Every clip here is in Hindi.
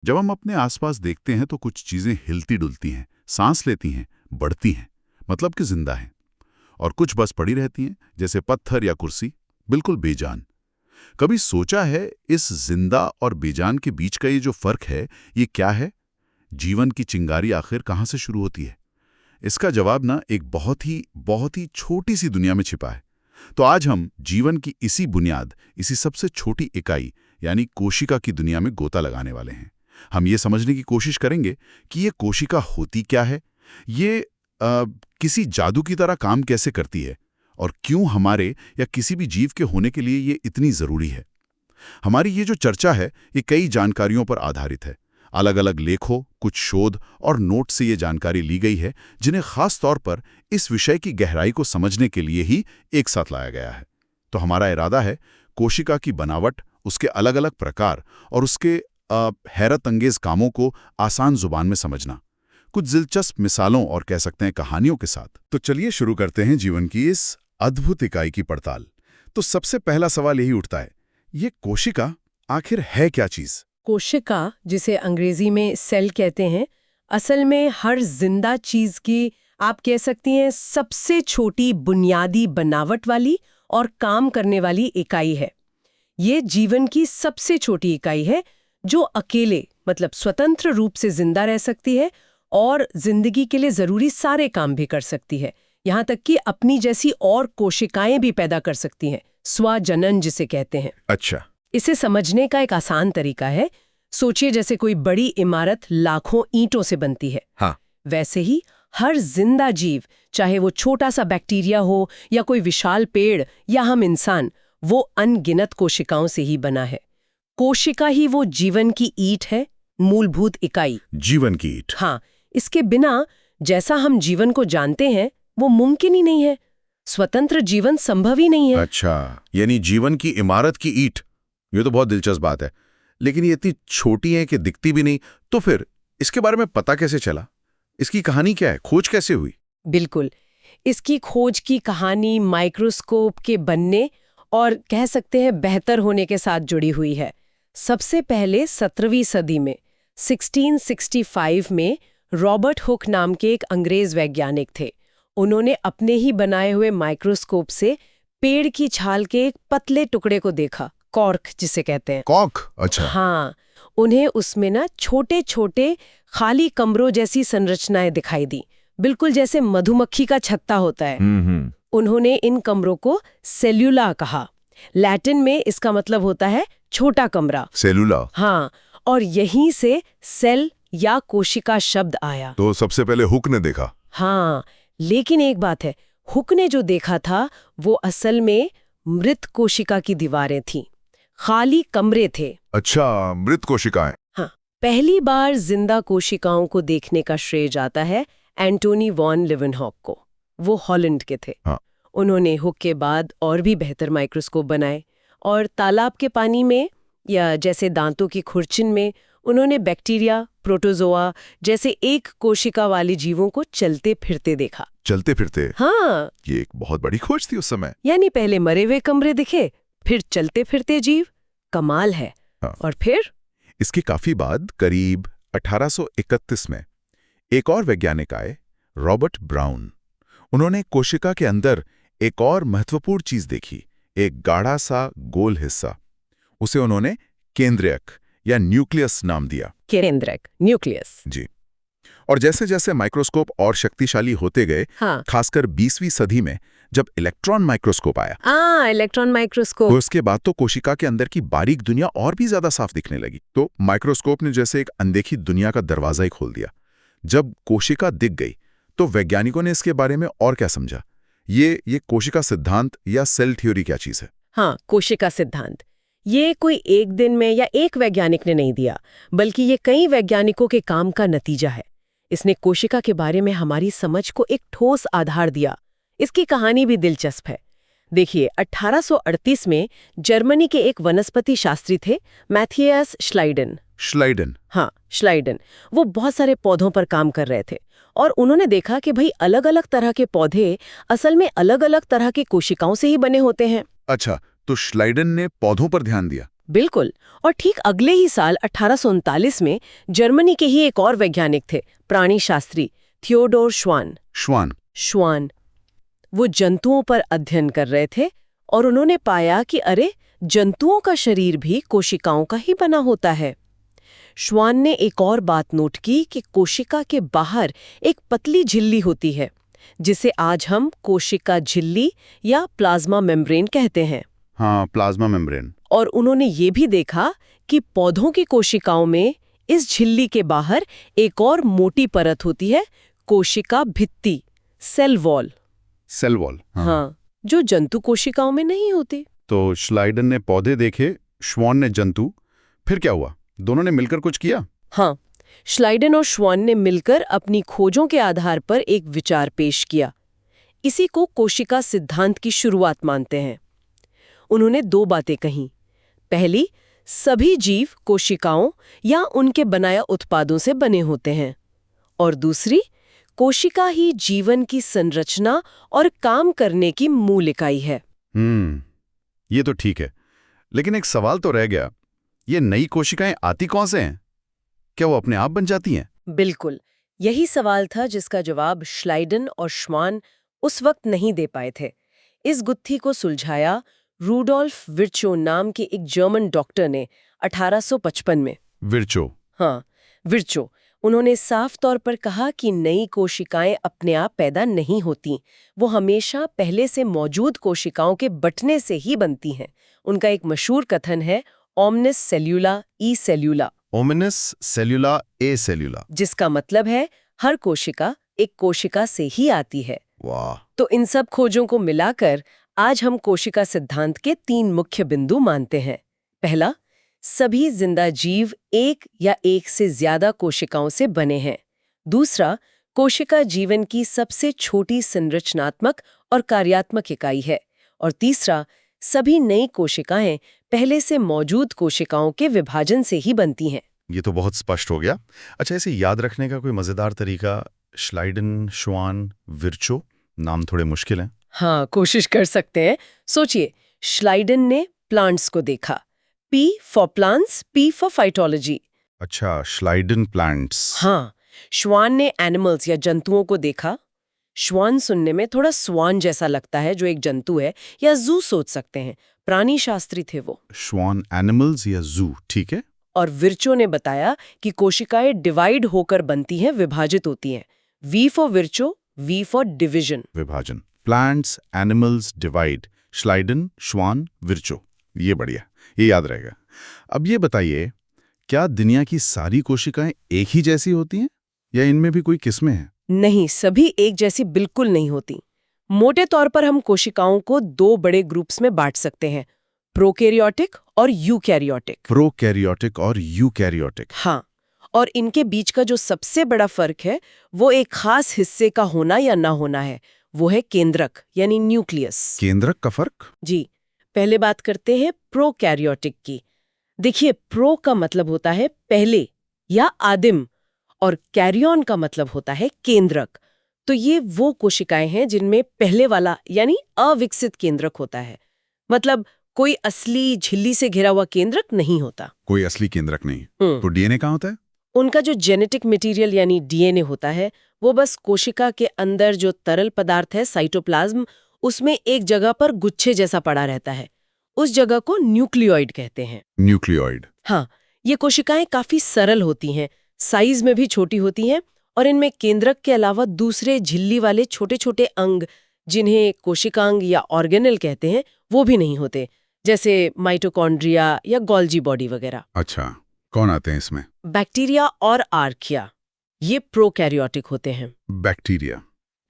जब हम अपने आसपास देखते हैं तो कुछ चीजें हिलती डुलती हैं, सांस लेती हैं, बढ़ती हैं, मतलब कि जिंदा हैं। और कुछ बस पड़ी रहती हैं, जैसे पत्थर या कुर्सी, बिल्कुल बेजान। कभी सोचा है इस जिंदा और बेजान के बीच का ये जो फर्क है, ये क्या है? जीवन की चिंगारी आखिर कहाँ से शुरू होती है? इसका जवाब ना एक बहुत ही छोटी सी दुनिया में छिपा है। तो आज हम जीवन की इसी बुनियाद, इसी सबसे छोटी इकाई यानी कोशिका की दुनिया में गोता लगाने वाले हैं। हम ये समझने की कोशिश करेंगे कि ये कोशिका होती क्या है, ये किसी जादू की तरह काम कैसे करती है, और क्यों हमारे या किसी भी जीव के होने के लिए ये इतनी ज़रूरी है। हमारी ये जो चर्चा है, ये कई जानकारियों पर आधारित है। अलग अलग लेखों, कुछ शोध और नोट से ये जानकारी ली गई है, जिन्हें खास तौर पर इस विषय की गहराई को समझने के लिए ही एक साथ लाया गया है। तो हमारा इरादा है कोशिका की बनावट, उसके अलग अलग प्रकार और उसके हैरत अंगेज कामों को आसान जुबान में समझना, कुछ दिलचस्प मिसालों और कह सकते हैं कहानियों के साथ। तो चलिए शुरू करते हैं जीवन की इस अद्भुत इकाई की पड़ताल। तो सबसे पहला सवाल यही उठता है, ये कोशिका आखिर है क्या चीज? कोशिका, जिसे अंग्रेजी में सेल कहते हैं, असल में हर जिंदा चीज की, आप कह सकती हैं, सबसे छोटी बुनियादी बनावट वाली और काम करने वाली इकाई है। ये जीवन की सबसे छोटी इकाई है जो अकेले, मतलब स्वतंत्र रूप से जिंदा रह सकती है और जिंदगी के लिए जरूरी सारे काम भी कर सकती है। यहाँ तक कि अपनी जैसी और कोशिकाएं भी पैदा कर सकती हैं, स्वजनन जिसे कहते हैं। अच्छा। इसे समझने का एक आसान तरीका है, सोचिए जैसे कोई बड़ी इमारत लाखों ईंटों से बनती है। हाँ। वैसे ही हर जिंदा जीव, चाहे वो छोटा सा बैक्टीरिया हो या कोई विशाल पेड़ या हम इंसान, वो अनगिनत कोशिकाओं से ही बना है। कोशिका ही वो जीवन की ईंट है, मूलभूत इकाई। जीवन की ईंट। हाँ, इसके बिना जैसा हम जीवन को जानते हैं वो मुमकिन ही नहीं है। स्वतंत्र जीवन संभव ही नहीं है। अच्छा, यानी जीवन की इमारत की ईंट। ये तो बहुत दिलचस्प बात है, लेकिन ये इतनी छोटी है कि दिखती भी नहीं। तो फिर इसके बारे में पता कैसे चला? इसकी कहानी क्या है? खोज कैसे हुई? बिल्कुल, इसकी खोज की कहानी माइक्रोस्कोप के बनने और कह सकते हैं बेहतर होने के साथ जुड़ी हुई है। सबसे पहले 17वीं सदी में 1665 में रॉबर्ट हुक नाम के एक अंग्रेज वैज्ञानिक थे। उन्होंने अपने ही बनाए हुए माइक्रोस्कोप से पेड़ की छाल के एक पतले टुकड़े को देखा, कॉर्क जिसे कहते हैं। कॉर्क? अच्छा। हाँ, उन्हें उसमें ना छोटे छोटे खाली कमरों जैसी संरचनाएं दिखाई दी, बिल्कुल जैसे मधुमक्खी का छत्ता होता है। उन्होंने इन कमरों को सेल्यूला कहा। लैटिन में इसका मतलब होता है छोटा कमरा। सेलुला। हाँ, और यहीं से सेल या कोशिका शब्द आया। तो सबसे पहले हुक ने देखा। हाँ, लेकिन एक बात है, हुक ने जो देखा था वो असल में मृत कोशिका की दीवारें थीं, खाली कमरे थे। अच्छा, मृत कोशिकाएं। हाँ, पहली बार जिंदा कोशिकाओं को देखने का श्रेय जाता है एंटोनी वॉन लिवनहॉक को। वो हॉलैंड के थे। हाँ। उन्होंने हुक के बाद और भी बेहतर माइक्रोस्कोप बनाए और तालाब के पानी में या जैसे दांतों की खुरचिन में उन्होंने बैक्टीरिया, प्रोटोजोआ जैसे एक कोशिका वाले जीवों को चलते फिरते देखा। चलते फिरते? हाँ, ये एक बहुत बड़ी खोज थी उस समय। यानी पहले मरे हुए कमरे दिखे, फिर चलते फिरते जीव। कमाल है। हाँ। और फिर इसके काफी बाद करीब 1831 में एक और वैज्ञानिक आए, रॉबर्ट ब्राउन। उन्होंने कोशिका के अंदर एक और महत्वपूर्ण चीज देखी, एक गाढ़ा सा गोल हिस्सा। उसे उन्होंने केंद्रक या न्यूक्लियस नाम दिया। केंद्रक, न्यूक्लियस। जी। और जैसे जैसे माइक्रोस्कोप और शक्तिशाली होते गए, हाँ। खासकर 20वीं सदी में जब इलेक्ट्रॉन माइक्रोस्कोप आया, इलेक्ट्रॉन माइक्रोस्कोप, तो उसके बाद तो कोशिका के अंदर की बारीक दुनिया और भी ज्यादा साफ दिखने लगी। तो माइक्रोस्कोप ने जैसे एक अनदेखी दुनिया का दरवाजा ही खोल दिया। जब कोशिका दिख गई तो वैज्ञानिकों ने इसके बारे में और क्या समझा। ये कोशिका सिद्धांत या सेल थ्योरी क्या चीज है? हाँ, कोशिका सिद्धांत ये कोई एक दिन में या एक वैज्ञानिक ने नहीं दिया, बल्कि ये कई वैज्ञानिकों के काम का नतीजा है। इसने कोशिका के बारे में हमारी समझ को एक ठोस आधार दिया। इसकी कहानी भी दिलचस्प है। देखिए, 1838 में जर्मनी के एक वनस्पति शास्त्री थे, मैथियस श्लाइडन। श्लाइडन? हाँ, श्लाइडन। वो बहुत सारे पौधों पर काम कर रहे थे और उन्होंने देखा कि भाई अलग अलग तरह के पौधे असल में अलग अलग तरह की कोशिकाओं से ही बने होते हैं। अच्छा, तो श्लाइडन ने पौधों पर ध्यान दिया। बिल्कुल। और ठीक अगले ही साल 1839 में जर्मनी के ही एक और वैज्ञानिक थे, प्राणी शास्त्री थियोडोर श्वान। वो जंतुओं पर अध्ययन कर रहे थे और उन्होंने पाया कि अरे, जंतुओं का शरीर भी कोशिकाओं का ही बना होता है। श्वान ने एक और बात नोट की कि कोशिका के बाहर एक पतली झिल्ली होती है, जिसे आज हम कोशिका झिल्ली या प्लाज्मा मेम्ब्रेन कहते हैं। हाँ, प्लाज्मा मेम्ब्रेन। और उन्होंने ये भी देखा कि पौधों की कोशिकाओं में इस झिल्ली के बाहर एक और मोटी परत होती है, कोशिका भित्ति, सेल वॉल। हाँ, जो जंतु कोशिकाओं में नहीं होती। तो श्लाइडन ने पौधे देखे, श्वान ने जंतु। फिर क्या हुआ? दोनों ने मिलकर कुछ किया? हाँ, श्लाइडन और श्वान ने मिलकर अपनी खोजों के आधार पर एक विचार पेश किया। इसी को कोशिका सिद्धांत की शुरुआत मानते हैं। उन्होंने दो बातें कहीं। पहली, सभी जीव कोशिकाओं या उनके बनाया उत्पादों से बने होते हैं। और दूसरी, कोशिका ही जीवन की संरचना और काम करने की मूल इकाई है। ये तो ठीक है, लेकिन एक सवाल तो रह गया। ये नई कोशिकाएं आती कौन से हैं? क्या वो अपने आप बन जाती हैं? बिल्कुल, यही सवाल था जिसका जवाब श्लाइडन और श्वान उस वक्त नहीं दे पाए थे। इस गुत्थी को सुलझाया रूडोल्फ विर्चो नाम के एक जर्मन डॉक्टर ने 1855 में। विर्चो? हाँ, विर्चो। उन्होंने साफ तौर पर कहा कि नई कोशिकाएं अपने आप पैदा नहीं होती, वो हमेशा पहले से मौजूद कोशिकाओं के बंटने से ही बनती हैं। उनका एक मशहूर कथन है, ओमनिस सेल्यूला ई सेल्यूला। ओमिनिस सेल्यूला ए सेल्यूला, जिसका मतलब है हर कोशिका एक कोशिका से ही आती है। वाह! तो इन सब खोजों को मिलाकर आज हम कोशिका सिद्धांत के 3 मुख्य बिंदु मानते हैं। पहला, सभी जिंदा जीव एक या एक से ज्यादा कोशिकाओं से बने हैं। दूसरा, कोशिका जीवन की सबसे छोटी संरचनात्मक और कार्यात्मक इकाई है। और तीसरा, सभी नई कोशिकाएं पहले से मौजूद कोशिकाओं के विभाजन से ही बनती हैं। ये तो बहुत स्पष्ट हो गया। अच्छा, इसे याद रखने का कोई मजेदार तरीका? श्लाइडन, श्वान, विर्चो, नाम थोड़े मुश्किल हैं। हाँ, कोशिश कर सकते हैं। सोचिए, श्लाइडन ने प्लांट्स को देखा, P for plants, P for phytology. अच्छा, श्लाइडन प्लांट्स। हाँ, श्वान ने एनिमल्स या जंतुओं को देखा। श्वान सुनने में थोड़ा स्वान जैसा लगता है, जो एक जंतु है, या जू सोच सकते हैं। प्राणी शास्त्री थे वो। श्वान एनिमल्स या जू, ठीक है। और विर्चो ने बताया कि कोशिकाएं डिवाइड होकर बनती हैं, विभाजित होती हैं। V for Virchow, V for division. विभाजन। Plants, animals, divide. Schleiden, Schwann, Virchow. ये बढ़िया, ये याद रहेगा। अब ये बताइए, क्या दुनिया की सारी कोशिकाएं एक ही जैसी होती हैं या इनमें भी कोई किस्में हैं? नहीं, सभी एक जैसी बिल्कुल नहीं होती। मोटे तौर पर हम कोशिकाओं को 2 बड़े ग्रुप्स में बांट सकते हैं, प्रोकैरियोटिक और यूकैरियोटिक। प्रोकैरियोटिक और यूकैरियोटिक। हाँ, और इनके बीच का जो सबसे बड़ा फर्क है, वो एक खास हिस्से का होना या ना होना है। वो है केंद्रक, यानी न्यूक्लियस। केंद्रक का फर्क? जी, पहले बात करते हैं प्रोकैरियोटिक की। देखिए, प्रो का मतलब होता है पहले या आदिम, और कैरियन का मतलब होता है केंद्रक। तो ये वो कोशिकाएं हैं जिनमें पहले वाला यानी अविकसित केंद्रक होता है। मतलब कोई असली झिल्ली से घिरा हुआ केंद्रक नहीं होता। कोई असली केंद्रक नहीं। तो डीएनए कहाँ होता है? उनका जो जेनेटिक मटेरियल यानी डीएनए होता है, वो बस कोशिका के अंदर जो तरल पदार्थ है, साइटोप्लाज्म, उसमें एक जगह पर गुच्छे जैसा पड़ा रहता है। उस जगह को न्यूक्लियोइड कहते हैं। न्यूक्लियोइड। हाँ, ये कोशिकाएं काफी सरल होती हैं, साइज में भी छोटी होती हैं, और इनमें केंद्रक के अलावा दूसरे झिल्ली वाले छोटे छोटे अंग, जिन्हें कोशिकांग या ऑर्गेनेल कहते हैं, वो भी नहीं होते, जैसे माइटोकॉन्ड्रिया या गोल्जी बॉडी वगैरह। अच्छा, कौन आते हैं इसमें? बैक्टीरिया और आर्किया, ये प्रोकैरियोटिक होते हैं। बैक्टीरिया,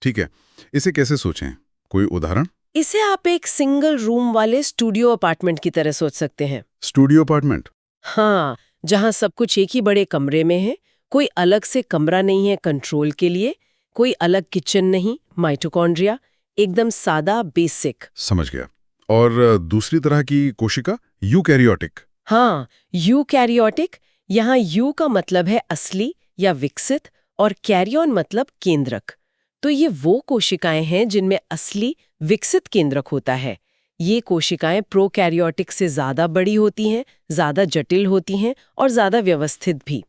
ठीक है। इसे कैसे सोचें? कोई उदाहरण? इसे आप एक सिंगल रूम वाले स्टूडियो अपार्टमेंट की तरह सोच सकते हैं। Studio apartment? हाँ, जहाँ सब कुछ एक ही बड़े कमरे में है, कोई अलग से कमरा नहीं है कंट्रोल के लिए, कोई अलग किचन नहीं, माइटोकॉन्ड्रिया, एकदम सादा, बेसिक। समझ गया। और दूसरी तरह की कोशिका, यूकैरियोटिक? हाँ, यूकैरियोटिक। यहाँ यू का मतलब है असली या विकसित, और कैरियन मतलब केंद्रक। तो ये वो कोशिकाएं हैं जिनमें असली विकसित केंद्रक होता है। ये कोशिकाएं प्रोकैरियोटिक से ज़्यादा बड़ी होती हैं, ज़्यादा जटिल होती हैं और ज़्यादा व्यवस्थित भी।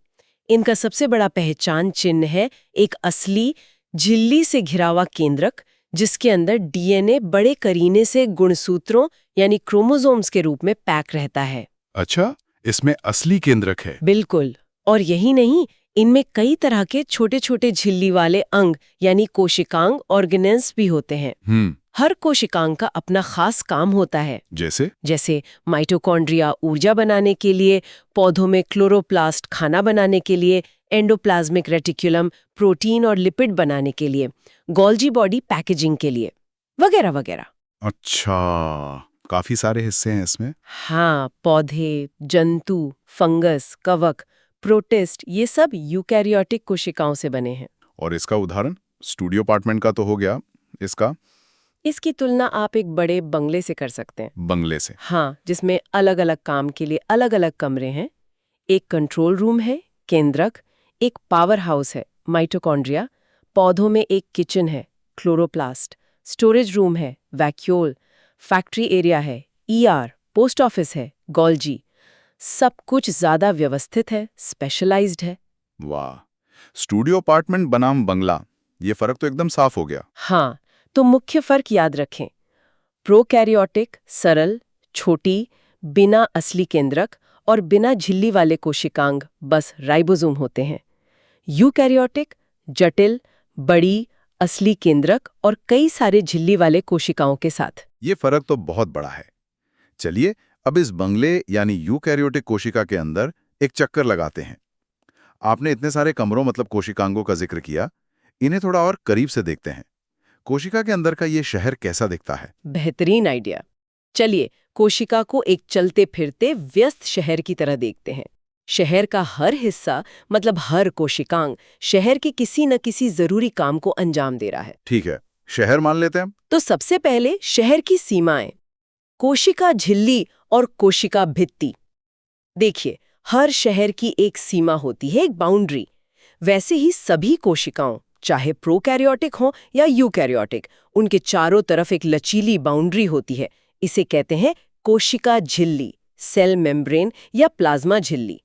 इनका सबसे बड़ा पहचान चिन्ह है एक असली झिल्ली से घिरा हुआ केंद्रक, जिसके अंदर डीएनए बड़े करीने से गुणसूत्रों यानी क्रोमोसोम्स के रूप में पैक रहता है। अच्छा, इसमें असली केंद्रक है। बिल्कुल। और यही नहीं, इनमें कई तरह के छोटे छोटे झिल्ली वाले अंग यानी कोशिकांग ऑर्गेनेल्स भी होते हैं। हर कोशिकांग का अपना खास काम होता है। जैसे माइटोकॉन्ड्रिया ऊर्जा बनाने के लिए, पौधों में क्लोरोप्लास्ट खाना बनाने के लिए, एंडोप्लाज्मिक रेटिकुलम प्रोटीन और लिपिड बनाने के लिए, गोल्जी बॉडी पैकेजिंग के लिए, वगैरह वगैरह। अच्छा, काफी सारे हिस्से हैं इसमें। हाँ, पौधे, जंतु, फंगस, कवक, प्रोटिस्ट, ये सब यूकैरियोटिक कोशिकाओं से बने हैं। और इसका उदाहरण स्टूडियो अपार्टमेंट का तो हो गया, इसकी तुलना आप एक बड़े बंगले से कर सकते हैं। बंगले से? हाँ, जिसमें अलग अलग काम के लिए अलग अलग कमरे हैं। एक कंट्रोल रूम है, केंद्रक, एक पावर हाउस है, माइटोकॉन्ड्रिया, पौधों में एक किचन है, क्लोरोप्लास्ट, स्टोरेज रूम है, वैक्यूल, फैक्ट्री एरिया है, ईआर, पोस्ट ऑफिस है, गोल्जी। सब कुछ ज्यादा व्यवस्थित है, स्पेशलाइज्ड है। वाह, स्टूडियो अपार्टमेंट बनाम बंगला, ये फर्क तो एकदम साफ हो गया। हाँ, तो मुख्य फर्क याद रखें। प्रोकैरियोटिक सरल, छोटी, बिना असली केंद्रक और बिना झिल्ली वाले कोशिकांग बस राइबोसोम होते हैं। यूकैरियोटिक जटिल, बड़ी, असली केंद्रक और कई सारे झिल्ली वाले कोशिकाओं के साथ। ये फर्क तो बहुत बड़ा है। चलिए अब इस बंगले यानी यूकैरियोटिक कोशिका के अंदर एक चक्कर लगाते हैं। आपने इतने सारे कमरों मतलब कोशिकांगों का जिक्र किया, इन्हें थोड़ा और करीब से देखते हैं। कोशिका के अंदर का ये शहर कैसा दिखता है? बेहतरीन आइडिया। चलिए कोशिका को एक चलते फिरते व्यस्त शहर की तरह देखते हैं। शहर का हर हिस्सा मतलब हर कोशिकांग शहर के किसी न किसी जरूरी काम को अंजाम दे रहा है। ठीक है, शहर मान लेते हैं। तो सबसे पहले शहर की सीमाएं, कोशिका झिल्ली और कोशिका भित्ति। देखिए, हर शहर की एक सीमा होती है, एक बाउंड्री। वैसे ही सभी कोशिकाओं, चाहे प्रोकैरियोटिक हो या यूकैरियोटिक, उनके चारों तरफ एक लचीली बाउंड्री होती है। इसे कहते हैं कोशिका झिल्ली, सेल मेम्ब्रेन या प्लाज्मा झिल्ली।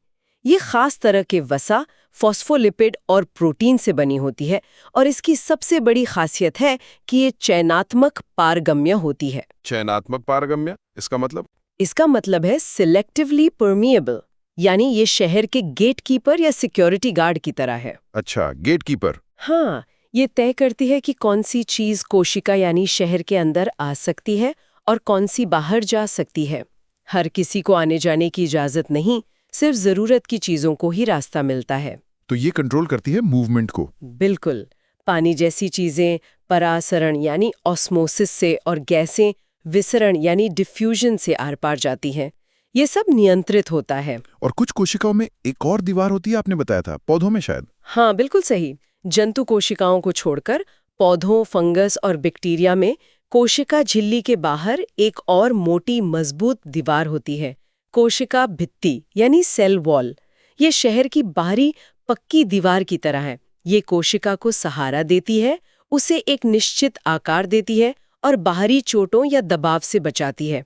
ये खास तरह के वसा, फॉस्फोलिपिड और प्रोटीन से बनी होती है और इसकी सबसे बड़ी खासियत है कि ये चयनात्मक पारगम्य होती है। चयनात्मक पारगम्य, इसका मतलब? इसका मतलब है सिलेक्टिवली परमिएबल, यानी ये शहर के गेटकीपर या सिक्योरिटी गार्ड की तरह है। अच्छा, गेटकीपर। हाँ, ये तय करती है कि कौन सी चीज कोशिका यानी शहर के अंदर आ सकती है और कौन सी बाहर जा सकती है। हर किसी को आने जाने की इजाजत नहीं, सिर्फ जरूरत की चीजों को ही रास्ता मिलता है। तो ये कंट्रोल करती है मूवमेंट को? बिल्कुल। पानी जैसी चीजें परासरण यानी ऑस्मोसिस से और गैसें विसरण यानी डिफ्यूजन से आर पार जाती हैं। ये सब नियंत्रित होता है। और कुछ कोशिकाओं में एक और दीवार होती है, आपने बताया था, पौधों में शायद? हाँ, बिल्कुल सही। जंतु कोशिकाओं को छोड़कर पौधों, फंगस और बैक्टीरिया में कोशिका झिल्ली के बाहर एक और मोटी मजबूत दीवार होती है, कोशिका भित्ति यानी सेल वॉल। ये शहर की बाहरी पक्की दीवार की तरह है। ये कोशिका को सहारा देती है, उसे एक निश्चित आकार देती है और बाहरी चोटों या दबाव से बचाती है।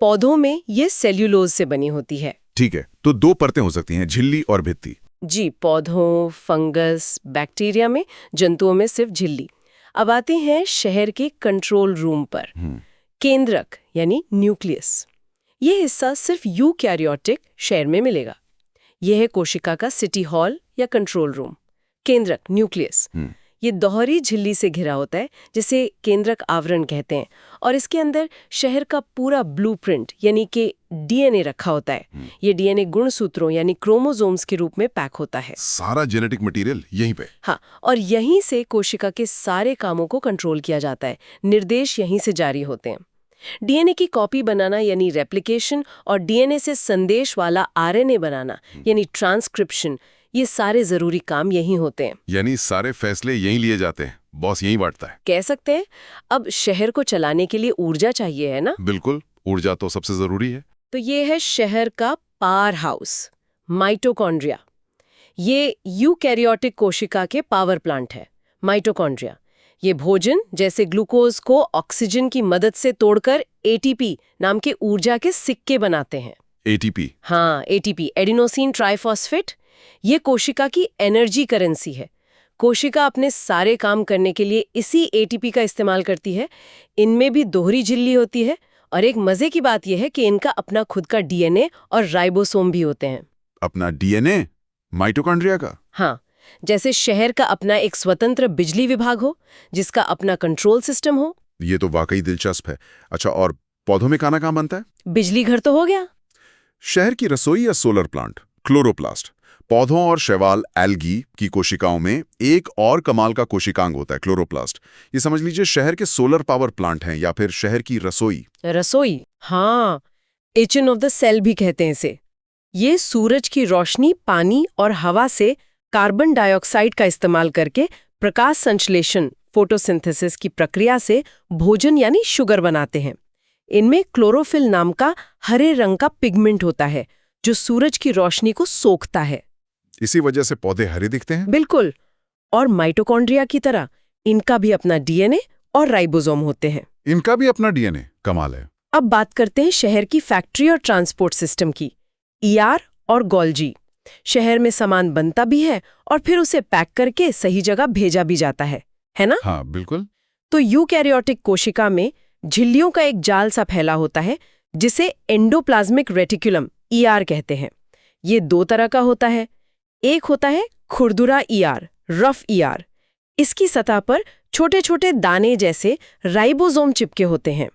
पौधों में ये सेल्यूलोज से बनी होती है। ठीक है, तो दो परतें हो सकती हैं, झिल्ली और भित्ति। जी, पौधों, फंगस, बैक्टीरिया में, जंतुओं में सिर्फ झिल्ली। अब आते हैं शहर के कंट्रोल रूम पर। केंद्रक यानी न्यूक्लियस। ये हिस्सा सिर्फ यूकैरियोटिक शहर में मिलेगा। यह है कोशिका का सिटी हॉल या कंट्रोल रूम। केंद्रक न्यूक्लियस ये दोहरी झिल्ली से घिरा होता है, जिसे केंद्रक आवरण कहते हैं, और इसके अंदर शहर का पूरा ब्लूप्रिंट यानी कि डीएनए रखा होता है। ये डीएनए गुणसूत्रों यानी क्रोमोसोम्स के रूप में पैक होता है। सारा जेनेटिक मटेरियल यहीं पे? हाँ, और यहीं से कोशिका के सारे कामों को कंट्रोल किया जाता है। निर्देश यहीं से जारी होते हैं। डीएनए की कॉपी बनाना यानी रेप्लिकेशन और डीएनए से संदेश वाला आरएनए बनाना यानी ट्रांसक्रिप्शन, ये सारे जरूरी काम यहीं होते हैं। यानी सारे फैसले यहीं लिए जाते हैं, बॉस यहीं बांटता है, कह सकते हैं। अब शहर को चलाने के लिए ऊर्जा चाहिए, है ना? बिल्कुल, ऊर्जा तो सबसे जरूरी है। तो ये है शहर का पावर हाउस, माइटोकॉन्ड्रिया। ये यूकैरियोटिक कोशिका के पावर प्लांट है। माइटोकॉन्ड्रिया ये भोजन जैसे ग्लूकोज को ऑक्सीजन की मदद से तोड़कर एटीपी नाम के ऊर्जा के सिक्के बनाते हैं। ATP। हाँ, एटीपी, एडिनोसिन ट्राइफॉस्फेट, ये कोशिका की एनर्जी करेंसी है। कोशिका अपने सारे काम करने के लिए इसी एटीपी का इस्तेमाल करती है। इनमें भी दोहरी झिल्ली होती है और एक मजे की बात यह है कि इनका अपना खुद का डीएनए और राइबोसोम भी होते हैं। अपना डीएनए, माइटोकॉन्ड्रिया का? हाँ, जैसे शहर का अपना एक स्वतंत्र बिजली विभाग हो, जिसका अपना कंट्रोल सिस्टम हो। ये तो वाकई दिलचस्प है। अच्छा, और पौधों में खाना कहाँ बनता है? बिजली घर तो हो गया। शहर की रसोई या सोलर प्लांट? क्लोरोप्लास्ट। पौधों और शैवाल एल्गी की कोशिकाओं में एक और कमाल का कोशिकांग होता है, क्लोरोप्लास्ट। ये समझ लीजिए शहर के सोलर पावर प्लांट हैं या फिर शहर की रसोई। रसोई, हाँ, किचन ऑफ द सेल भी कहते हैं इसे। ये सूरज की रोशनी, पानी और हवा से कार्बन डाइऑक्साइड का इस्तेमाल करके प्रकाश संश्लेषण, फोटोसिंथेसिस की प्रक्रिया से भोजन यानी शुगर बनाते हैं। इनमें क्लोरोफिल नाम का हरे रंग का पिगमेंट होता है जो सूरज की रोशनी को सोखता है। इसी वजह से पौधे हरे दिखते हैं। बिल्कुल। और माइटोकॉन्ड्रिया की तरह इनका भी अपना डीएनए और राइबोसोम होते हैं। इनका भी अपना डीएनए, कमाल है। अब बात करते हैं शहर की फैक्ट्री और ट्रांसपोर्ट सिस्टम की। ईआर और गोल्जी। शहर में सामान बनता भी है और फिर उसे पैक करके सही जगह भेजा भी जाता है ना? हाँ, बिल्कुल। तो यूकैरियोटिक कोशिका में झिल्लियों का एक जाल सा फैला होता है जिसे एंडोप्लाज्मिक रेटिकुलम ईआर कहते हैं। ये दो तरह का होता है। एक होता है खुरदुरा ईआर, रफ ईआर। इसकी सतह पर छोटे छोटे दाने जैसे राइबोसोम चिपके होते हैं।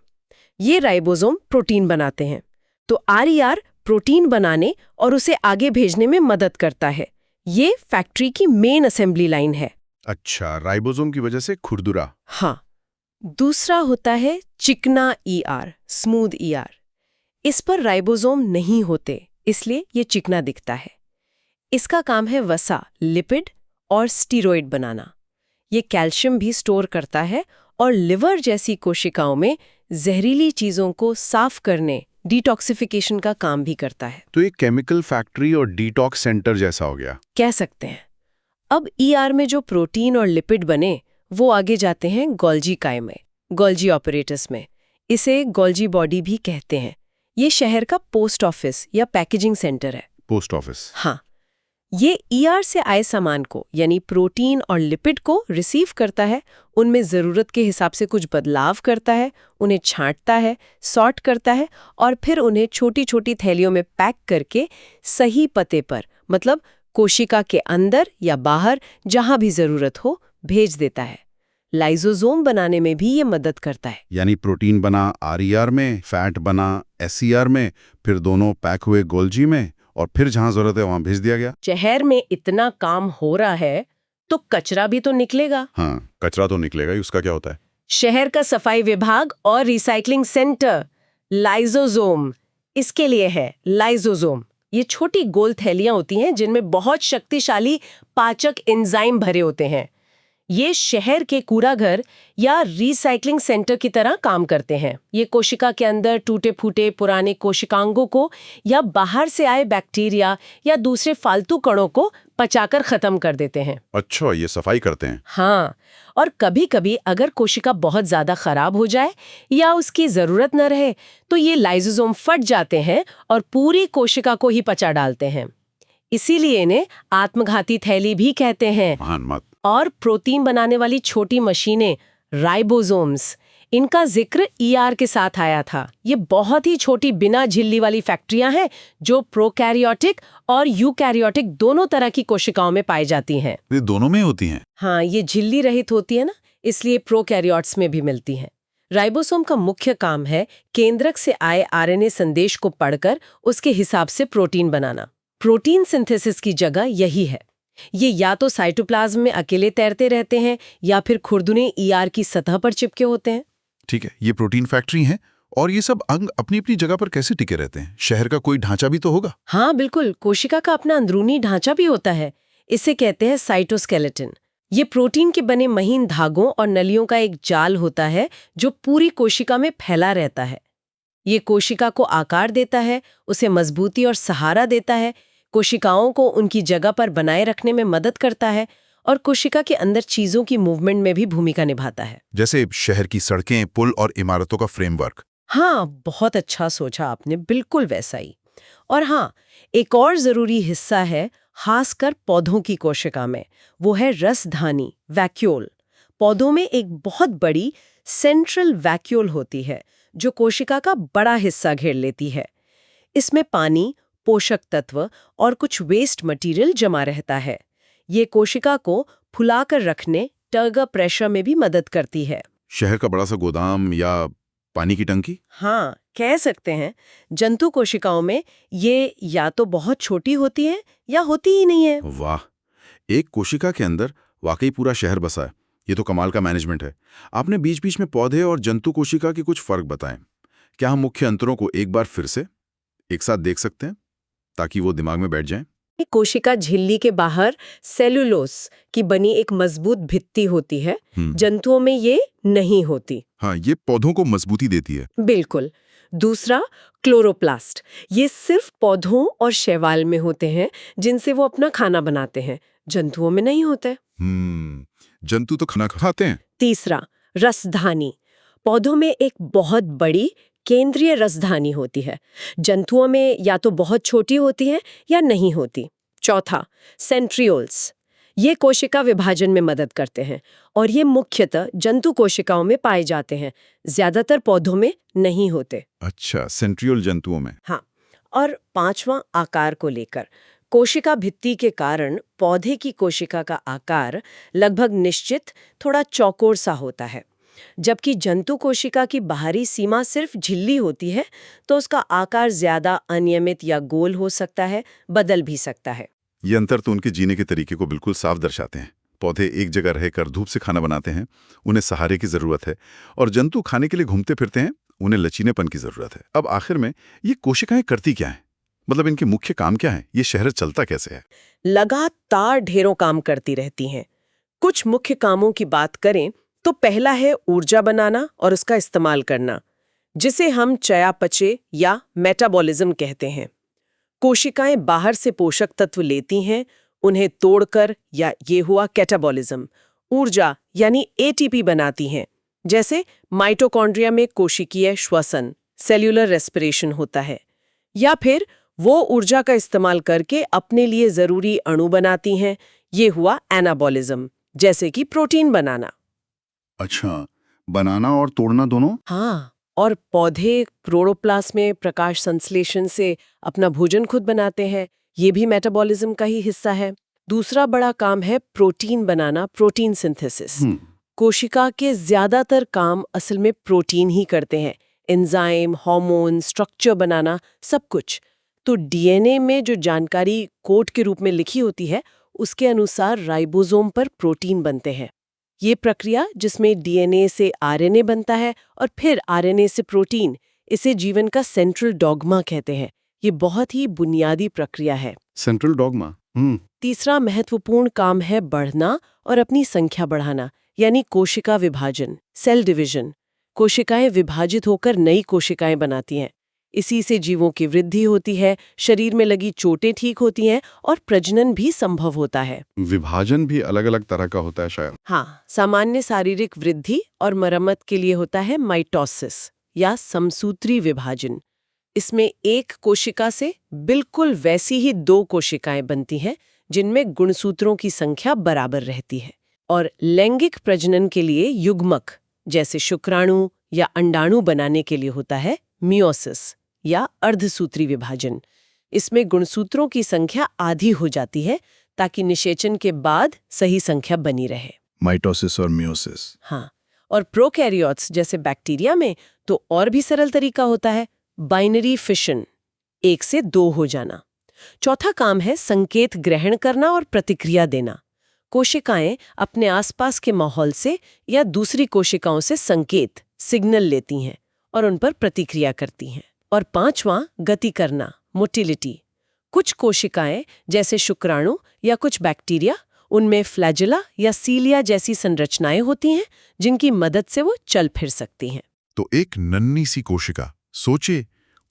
ये राइबोसोम प्रोटीन बनाते हैं। तो आरईआर प्रोटीन बनाने और उसे आगे भेजने में मदद करता है। ये फैक्ट्री की मेन असेंबली लाइन है। अच्छा, राइबोसोम की वजह से खुरदुरा। हाँ। दूसरा होता है चिकना ईआर, स्मूथ ईआर। इस पर राइबोसोम नहीं होते, इसलिए ये चिकना दिखता है। इसका काम है वसा, लिपिड और स्टीरॉयड बनाना। ये कैल्शियम भी स्टोर करता है और लिवर जैसी कोशिकाओं में जहरीली चीजों को साफ करने, डिटॉक्सिफिकेशन का काम भी करता है। तो एक केमिकल फैक्ट्री और डिटॉक्स सेंटर जैसा हो गया, कह सकते हैं। अब ईआर में जो प्रोटीन और लिपिड बने वो आगे जाते हैं गोल्जी काय में, गोल्जी ऑपरेटस में। इसे गोल्जी बॉडी भी कहते हैं। ये शहर का पोस्ट ऑफिस या पैकेजिंग सेंटर है। Post office. हाँ, ये ईआर से आए सामान को यानी प्रोटीन और लिपिड को रिसीव करता है, उनमें ज़रूरत के हिसाब से कुछ बदलाव करता है, उन्हें छांटता है, सॉर्ट करता है और फिर उन्हें छोटी छोटी थैलियों में पैक करके सही पते पर, मतलब कोशिका के अंदर या बाहर जहां भी ज़रूरत हो, भेज देता है। लाइसोसोम बनाने में भी ये मदद करता है। यानी प्रोटीन बना आरईआर में, फैट बना एसईआर में, फिर दोनों पैक हुए गोल्जी में और फिर जहां जरूरत है वहां भेज दिया गया। शहर में इतना काम हो रहा है तो कचरा भी तो निकलेगा। हाँ, कचरा तो निकलेगा ही। उसका क्या होता है? शहर का सफाई विभाग और रिसाइकलिंग सेंटर लाइसोसोम इसके लिए है। लाइसोसोम ये छोटी गोल थैलियां होती हैं जिनमें बहुत शक्तिशाली पाचक एंजाइम भरे होते हैं। ये शहर के कूड़ाघर या रिसाइकलिंग सेंटर की तरह काम करते हैं। ये कोशिका के अंदर टूटे फूटे पुराने कोशिकांगों को या बाहर से आए बैक्टीरिया या दूसरे फालतू कणों को पचाकर खत्म कर देते हैं। अच्छा, ये सफाई करते हैं। हाँ, और कभी-कभी अगर कोशिका बहुत ज्यादा खराब हो जाए या उसकी जरूरत न रहे तो ये लाइसोसोम फट जाते हैं और पूरी कोशिका को ही पचा डालते हैं। इसीलिए इन्हें आत्मघाती थैली भी कहते हैं। महान मत। और प्रोटीन बनाने वाली छोटी मशीनें राइबोसोम्स, इनका जिक्र ईआर के साथ आया था। ये बहुत ही छोटी बिना झिल्ली वाली फैक्ट्रियां हैं जो प्रोकैरियोटिक और यूकैरियोटिक दोनों तरह की कोशिकाओं में पाई जाती हैं। ये दोनों में होती हैं? हाँ, ये झिल्ली रहित होती है ना, इसलिए प्रोकैरियोट्स में भी मिलती हैं। राइबोसोम का मुख्य काम है केंद्रक से आए आरएनए संदेश को पढ़कर उसके हिसाब से प्रोटीन बनाना। प्रोटीन सिंथेसिस की जगह यही है। ये या तो साइटोप्लाज्म में अकेले तैरते रहते हैं या फिर खुरदुने ईआर की सतह पर चिपके होते हैं। ठीक है, ये प्रोटीन फैक्ट्री है और ये सब अंग अपनी अपनी जगह पर कैसे टिके रहते हैं? शहर का कोई ढांचा भी तो होगा। हाँ बिल्कुल, कोशिका का अपना अंदरूनी ढांचा भी होता है। इसे कहते हैं साइटोस्केलेटन। ये प्रोटीन के बने महीन धागों और नलियों का एक जाल होता है जो पूरी कोशिका में फैला रहता है। ये कोशिका को आकार देता है, उसे मजबूती और सहारा देता है, कोशिकाओं को उनकी जगह पर बनाए रखने में मदद करता है और कोशिका के अंदर चीजों की मूवमेंट में भी भूमिका निभाता है। जैसे शहर की सड़कें, पुल और इमारतों का फ्रेमवर्क। हाँ, बहुत अच्छा सोचा आपने, बिल्कुल वैसा ही। और हाँ, एक और जरूरी हिस्सा है खासकर पौधों की कोशिका में, वो है रसधानी, वैक्यूल। पौधों में एक बहुत बड़ी सेंट्रल वैक्यूल होती है जो कोशिका का बड़ा हिस्सा घेर लेती है। इसमें पानी, पोषक तत्व और कुछ वेस्ट मटेरियल जमा रहता है। ये कोशिका को फुलाकर रखने, टर्गर प्रेशर में भी मदद करती है। शहर का बड़ा सा गोदाम या पानी की टंकी? हाँ, कह सकते हैं। जंतु कोशिकाओं में ये या तो बहुत छोटी होती है या होती ही नहीं है। वाह, एक कोशिका के अंदर वाकई पूरा शहर बसा है। ये तो कमाल का मैनेजमेंट है। आपने बीच बीच में पौधे और जंतु कोशिका के कुछ फर्क बताएं। क्या हम मुख्य अंतरों को एक बार फिर से एक साथ देख सकते हैं ताकि वो दिमाग में बैठ जाएं? कोशिका झिल्ली के बाहर सेलुलोस की बनी एक मजबूत भित्ति होती है। जंतुओं में ये नहीं होती। हाँ, ये पौधों को मजबूती देती है। बिल्कुल। दूसरा, क्लोरोप्लास्ट। ये सिर्फ पौधों और शैवाल में होते हैं जिनसे वो अपना खाना बनाते हैं। जंतुओं में नहीं होते। जंतु तो खाना खाते हैं। तीसरा, रसधानी। पौधों में एक बहुत बड़ी केंद्रीय रसधानी होती है। जंतुओं में या तो बहुत छोटी होती है या नहीं होती। चौथा, सेंट्रियोल्स। ये कोशिका विभाजन में मदद करते हैं और ये मुख्यतः जंतु कोशिकाओं में पाए जाते हैं, ज्यादातर पौधों में नहीं होते। अच्छा, सेंट्रियोल जंतुओं में। हाँ, और पांचवा, आकार को लेकर। कोशिका भित्ति के कारण पौधे की कोशिका का आकार लगभग निश्चित, थोड़ा चौकोर सा होता है। जबकि जंतु कोशिका की बाहरी सीमा सिर्फ झिल्ली होती है, तो उसका आकार ज्यादा अनियमित या गोल हो सकता है, बदल भी सकता है। ये अंतर तो उनके जीने के तरीके को बिल्कुल साफ दर्शाते हैं। पौधे एक जगह रहकर धूप से खाना बनाते हैं, उन्हें सहारे की जरूरत है, और जंतु खाने के लिए घूमते फिरते हैं, उन्हें लचीलेपन की जरूरत है। अब आखिर में ये कोशिकाएं करती क्या हैं? मतलब इनके मुख्य काम क्या है? ये शहर चलता कैसे है? लगातार ढेरों काम करती रहती हैं। कुछ मुख्य कामों की बात करें तो पहला है ऊर्जा बनाना और उसका इस्तेमाल करना, जिसे हम चयापचय या मेटाबॉलिज्म कहते हैं। कोशिकाएं बाहर से पोषक तत्व लेती हैं, उन्हें तोड़कर, या ये हुआ कैटाबॉलिज्म, ऊर्जा यानी एटीपी बनाती हैं। जैसे माइटोकॉन्ड्रिया में कोशिकीय श्वसन, सेल्यूलर रेस्पिरेशन होता है। या फिर वो ऊर्जा का इस्तेमाल करके अपने लिए जरूरी अणु बनाती हैं। ये हुआ एनाबॉलिज्म, जैसे कि प्रोटीन बनाना। अच्छा, बनाना और तोड़ना दोनों? हाँ, और पौधे क्लोरोप्लास्ट में प्रकाश संश्लेषण से अपना भोजन खुद बनाते हैं। ये भी मेटाबॉलिज्म का ही हिस्सा है। दूसरा बड़ा काम है प्रोटीन बनाना, प्रोटीन सिंथेसिस। कोशिका के ज्यादातर काम असल में प्रोटीन ही करते हैं। एंजाइम, हार्मोन, स्ट्रक्चर बनाना, सब कुछ। तो डीएनए में जो जानकारी कोड के रूप में लिखी होती है, उसके अनुसार राइबोसोम पर प्रोटीन बनते हैं। ये प्रक्रिया, जिसमें डीएनए से आरएनए बनता है और फिर आरएनए से प्रोटीन, इसे जीवन का सेंट्रल डॉगमा कहते हैं। ये बहुत ही बुनियादी प्रक्रिया है। Central dogma. तीसरा महत्वपूर्ण काम है बढ़ना और अपनी संख्या बढ़ाना, यानी कोशिका विभाजन, सेल डिवीजन। कोशिकाएं विभाजित होकर नई कोशिकाएं बनाती हैं। इसी से जीवों की वृद्धि होती है, शरीर में लगी चोटें ठीक होती हैं और प्रजनन भी संभव होता है। विभाजन भी अलग अलग तरह का होता है शायद। हाँ, सामान्य शारीरिक वृद्धि और मरम्मत के लिए होता है माइटोसिस या समसूत्री विभाजन। इसमें एक कोशिका से बिल्कुल वैसी ही दो कोशिकाएं बनती हैं, जिनमें गुणसूत्रों की संख्या बराबर रहती है। और लैंगिक प्रजनन के लिए युग्मक, जैसे शुक्राणु या अंडाणु बनाने के लिए होता है मियोसिस या अर्धसूत्री विभाजन। इसमें गुणसूत्रों की संख्या आधी हो जाती है ताकि निषेचन के बाद सही संख्या बनी रहे। माइटोसिस और मियोसिस। हाँ, और प्रोकैरियोट्स जैसे बैक्टीरिया में तो और भी सरल तरीका होता है, बाइनरी फिशन, 1 से 2 हो जाना। चौथा काम है संकेत ग्रहण करना और प्रतिक्रिया देना। कोशिकाएं अपने आसपास के माहौल से या दूसरी कोशिकाओं से संकेत, सिग्नल लेती हैं और उन पर प्रतिक्रिया करती हैं। और पांचवां, गति करना, मोटिलिटी। कुछ कोशिकाएं जैसे शुक्राणु या कुछ बैक्टीरिया, उनमें फ्लैजेला या सीलिया जैसी संरचनाएं होती हैं जिनकी मदद से वो चल फिर सकती हैं। तो एक नन्ही सी कोशिका, सोचे,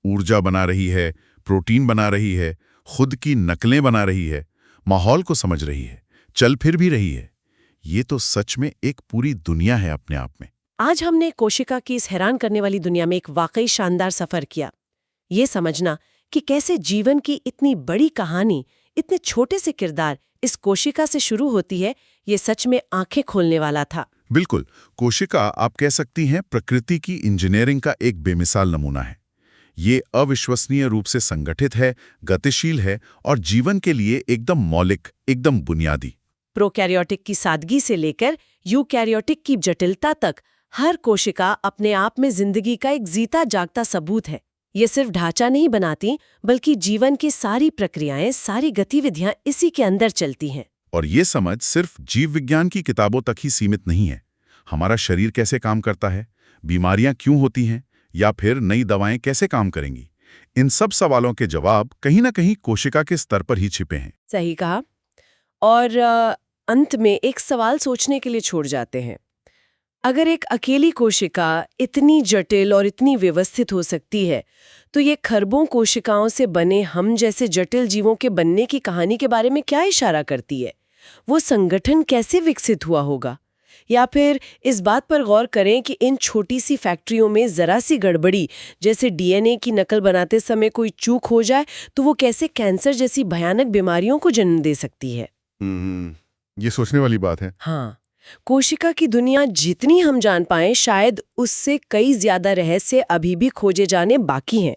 ऊर्जा बना रही है, प्रोटीन बना रही है, खुद की नकलें बना रही है, माहौल को समझ रही है, चल फिर भी रही है। ये तो सच में एक पूरी दुनिया है अपने आप में। आज हमने कोशिका की इस हैरान करने वाली दुनिया में एक वाकई शानदार सफर किया। ये समझना कि कैसे जीवन की इतनी बड़ी कहानी, इतने छोटे से किरदार इस कोशिका से शुरू होती है, ये सच में आंखें खोलने वाला था। बिल्कुल, कोशिका आप कह सकती हैं प्रकृति की इंजीनियरिंग का एक बेमिसाल नमूना है। ये अविश्वसनीय रूप से संगठित है, गतिशील है और जीवन के लिए एकदम मौलिक, एकदम बुनियादी। प्रोकैरियोटिक की सादगी से लेकर यूकैरियोटिक की जटिलता तक हर कोशिका अपने आप में जिंदगी का एक जीता जागता सबूत है। ये सिर्फ ढांचा नहीं बनाती, बल्कि जीवन की सारी प्रक्रियाएं, सारी गतिविधियां इसी के अंदर चलती हैं। और ये समझ सिर्फ जीव विज्ञान की किताबों तक ही सीमित नहीं है। हमारा शरीर कैसे काम करता है, बीमारियां क्यों होती हैं, या फिर नई दवाएं कैसे काम करेंगी, इन सब सवालों के जवाब कहीं ना कहीं कोशिका के स्तर पर ही छिपे हैं। सही कहा। और अंत में एक सवाल सोचने के लिए छोड़ जाते हैं। अगर एक अकेली कोशिका इतनी जटिल और इतनी व्यवस्थित हो सकती है, तो ये खरबों कोशिकाओं से बने हम जैसे जटिल जीवों के बनने की कहानी के बारे में क्या इशारा करती है? वो संगठन कैसे विकसित हुआ होगा? या फिर इस बात पर गौर करें कि इन छोटी सी फैक्ट्रियों में जरा सी गड़बड़ी, जैसे डीएनए की नकल बनाते समय कोई चूक हो जाए, तो वो कैसे कैंसर जैसी भयानक बीमारियों को जन्म दे सकती है। ये सोचने वाली बात है। हाँ, कोशिका की दुनिया जितनी हम जान पाएं, शायद उससे कई ज्यादा रहस्य अभी भी खोजे जाने बाकी हैं।